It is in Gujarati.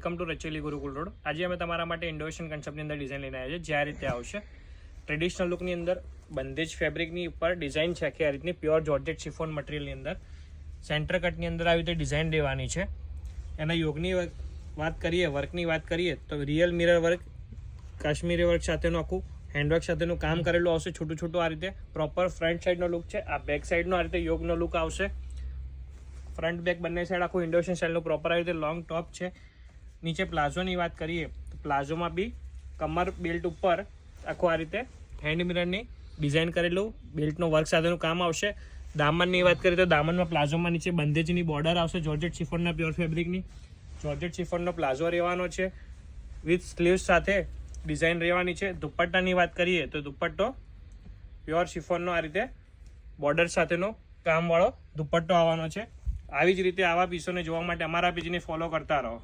વેલકમ ટુ રચેલી ગુરુકુલ રોડ. આજે અમે તમારા માટે ઇન્ડોવેશન કન્સેપ્ટની અંદર ડિઝાઇન લઈને આવ્યા છે. જે આ રીતે આવશે ટ્રેડિશનલ લુકની અંદર બંધેજ ફેબ્રિકની ઉપર ડિઝાઇન છે કે આ રીતની પ્યોર જોર્જેટ શિફોન મટીરિયલની અંદર સેન્ટર કટની અંદર આવી રીતે ડિઝાઇન દેવાની છે. એના યોગની વાત કરીએ, વર્કની વાત કરીએ તો real mirror work, Kashmiri work સાથેનું આખું હેન્ડવર્ક સાથેનું કામ કરેલું આવશે. છોટું છોટું આ રીતે પ્રોપર ફ્રન્ટ સાઈડનો લુક છે. આ બેક સાઈડનો આ રીતે યોગનો લુક આવશે. ફ્રન્ટ બેક બંને સાઈડ આખું ઇન્ડોવેશન સ્ટાઇલનું પ્રોપર આવી રીતે લોંગ ટોપ છે. નીચે પ્લાઝોની વાત કરીએ તો પ્લાઝોમાં બી કમર બેલ્ટ ઉપર આખું આ રીતે હેન્ડ મિરરની ડિઝાઇન કરેલું બેલ્ટનો વર્ક સાથેનું કામ આવશે. દામનની વાત કરીએ તો દામનમાં પ્લાઝોમાં નીચે બંધેજની બોર્ડર આવશે જોર્જેટ શિફોનના પ્યોર ફેબ્રિકની. જોર્જેટ શિફોનનો પ્લાઝો રહેવાનો છે વિથ સ્લીવ્સ સાથે ડિઝાઇન રહેવાની છે. દુપટ્ટાની વાત કરીએ તો દુપટ્ટો પ્યોર શિફોનનો આ રીતે બોર્ડર સાથેનો કામવાળો દુપટ્ટો આવવાનો છે. આવી જ રીતે આવા પીસોને જોવા માટે અમારા પેજને ફોલો કરતા રહો.